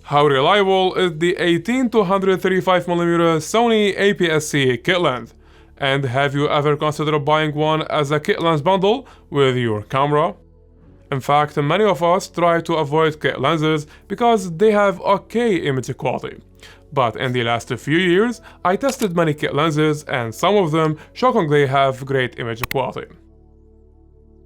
How reliable is the 18-135mm Sony APS-C kit lens? And have you ever considered buying one as a kit lens bundle with your camera? In fact, many of us try to avoid kit lenses because they have okay image quality. But in the last few years, I tested many kit lenses and some of them shockingly have great image quality.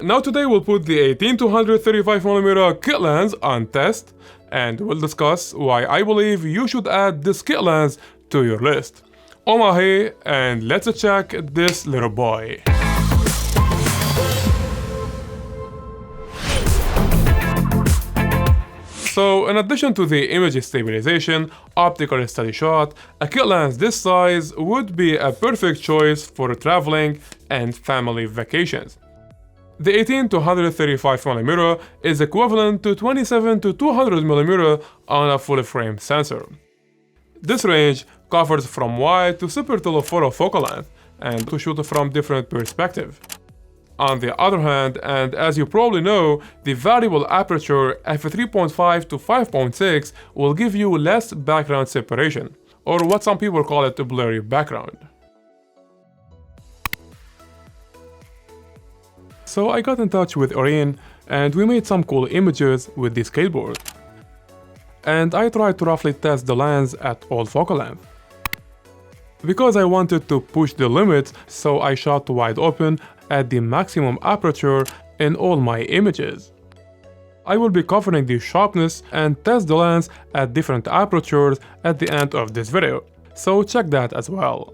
Now today we'll put the 18-135mm kit lens on test and we'll discuss why I believe you should add this kit lens to your list. Omahe, and let's check this little boy. So, in addition to the image stabilization, optical steady shot, a kit lens this size would be a perfect choice for traveling and family vacations. The 18-135mm is equivalent to 27-200mm on a full frame sensor. This range covers from wide to super telephoto focal length and to shoot from different perspectives. On the other hand, and as you probably know, the variable aperture f3.5 to 5.6 will give you less background separation, or what some people call it a blurry background. So I got in touch with Orion and we made some cool images with the skateboard. And I tried to roughly test the lens at all focal length. Because I wanted to push the limits, so I shot wide open at the maximum aperture in all my images. I will be covering the sharpness and test the lens at different apertures at the end of this video, so check that as well.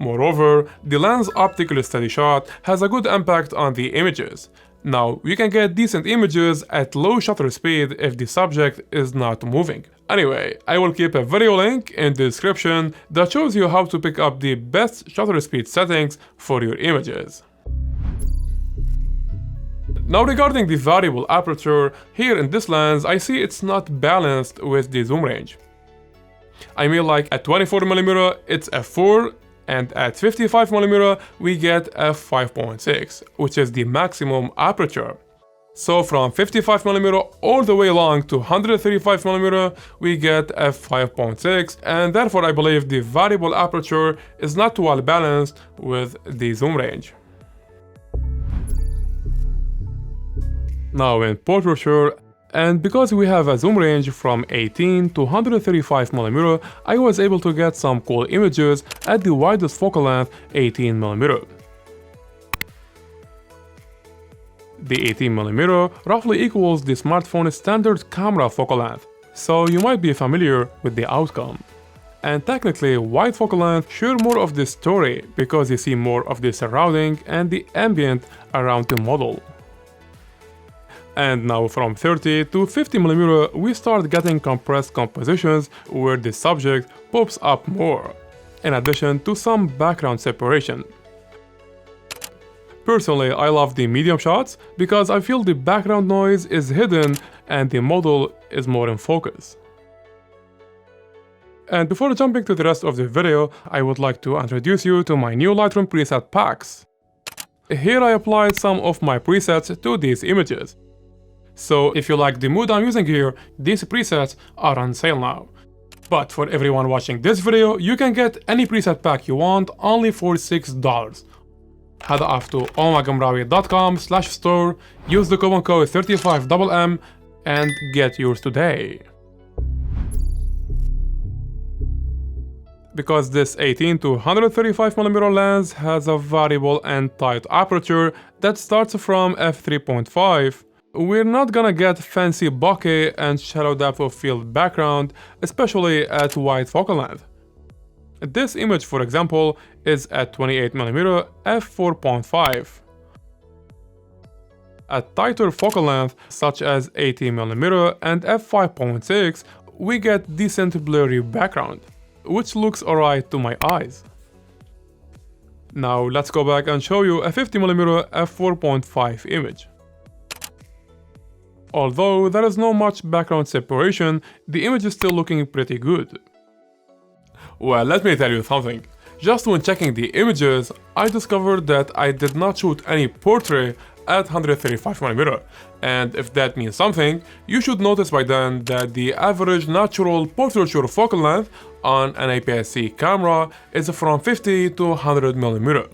Moreover, the lens optical steady shot has a good impact on the images. Now, you can get decent images at low shutter speed if the subject is not moving. Anyway, I will keep a video link in the description that shows you how to pick up the best shutter speed settings for your images. Now regarding the variable aperture, here in this lens I see it's not balanced with the zoom range. I mean, like at 24mm it's f4, and at 55mm we get f5.6, which is the maximum aperture. So from 55mm all the way along to 135mm we get f5.6, and therefore I believe the variable aperture is not too well balanced with the zoom range. Now in portraiture, and because we have a zoom range from 18 to 135mm, I was able to get some cool images at the widest focal length 18mm. The 18mm roughly equals the smartphone's standard camera focal length, so you might be familiar with the outcome. And technically, wide focal length share more of the story because you see more of the surrounding and the ambient around the model. And now from 30 to 50mm we start getting compressed compositions where the subject pops up more, in addition to some background separation. Personally, I love the medium shots because I feel the background noise is hidden and the model is more in focus. And before jumping to the rest of the video, I would like to introduce you to my new Lightroom preset packs. Here I applied some of my presets to these images. So if you like the mood I'm using here, these presets are on sale now. But for everyone watching this video, you can get any preset pack you want only for $6. Head off to omagamrawi.com/store, use the coupon code 35MM and get yours today. Because this 18-135mm lens has a variable and tight aperture that starts from f3.5, we're not gonna get fancy bokeh and shallow depth of field background, especially at wide focal length. This image, for example, is at 28mm f4.5. At tighter focal length, such as 80mm and f5.6, we get decent blurry background, which looks alright to my eyes. Now let's go back and show you a 50mm f4.5 image. Although there is no much background separation, the image is still looking pretty good. Well, let me tell you something. Just when checking the images, I discovered that I did not shoot any portrait at 135mm, and if that means something, you should notice by then that the average natural portraiture focal length on an APS-C camera is from 50 to 100mm.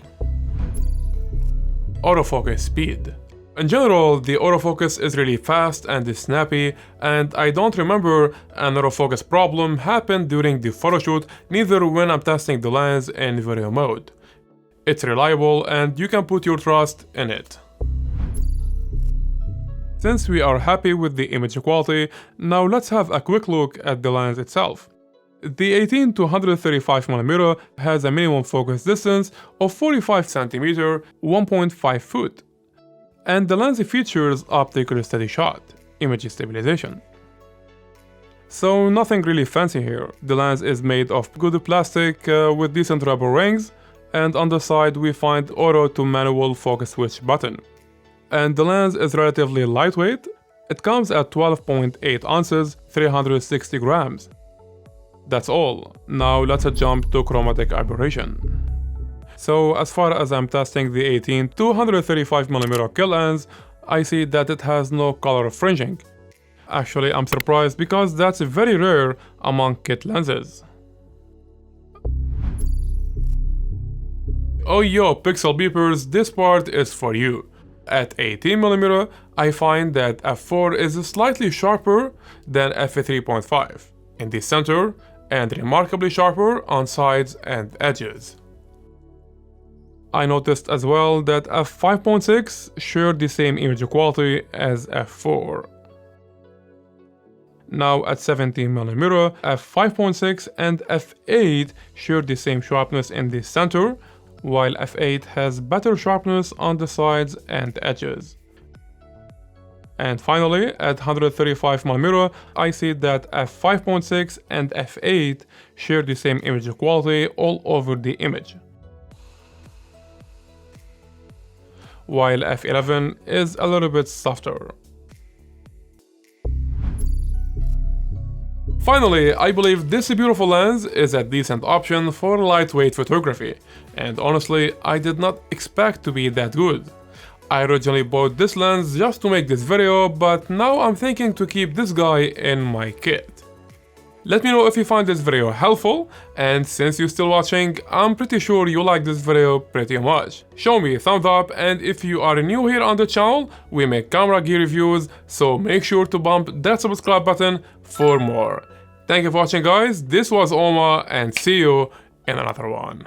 Autofocus speed. In general, the autofocus is really fast and is snappy, and I don't remember an autofocus problem happened during the photoshoot, neither when I'm testing the lens in video mode. It's reliable and you can put your trust in it. Since we are happy with the image quality, now let's have a quick look at the lens itself. The 18-135mm has a minimum focus distance of 45cm, 1.5 foot. And the lens features optical steady shot, image stabilization. So nothing really fancy here. The lens is made of good plastic with decent rubber rings, and on the side we find auto to manual focus switch button. And the lens is relatively lightweight. It comes at 12.8 ounces, 360 grams. That's all. Now let's jump to chromatic aberration. So as far as I'm testing the 18-135mm kit lens, I see that it has no color fringing. Actually, I'm surprised because that's very rare among kit lenses. Oh yo, pixel beepers, this part is for you. At 18mm, I find that f4 is slightly sharper than f3.5 in the center and remarkably sharper on sides and edges. I noticed as well that f5.6 shared the same image quality as f4. Now at 17mm, f5.6 and f8 share the same sharpness in the center, while f8 has better sharpness on the sides and edges. And finally, at 135mm, I see that f5.6 and f8 share the same image quality all over the image, while f11 is a little bit softer. Finally, I believe this beautiful lens is a decent option for lightweight photography, and honestly, I did not expect to be that good. I originally bought this lens just to make this video, but now I'm thinking to keep this guy in my kit. Let me know if you find this video helpful, and since you're still watching, I'm pretty sure you like this video pretty much. Show me a thumbs up, and if you are new here on the channel, we make camera gear reviews, so make sure to bump that subscribe button for more. Thank you for watching guys, this was Oma, and see you in another one.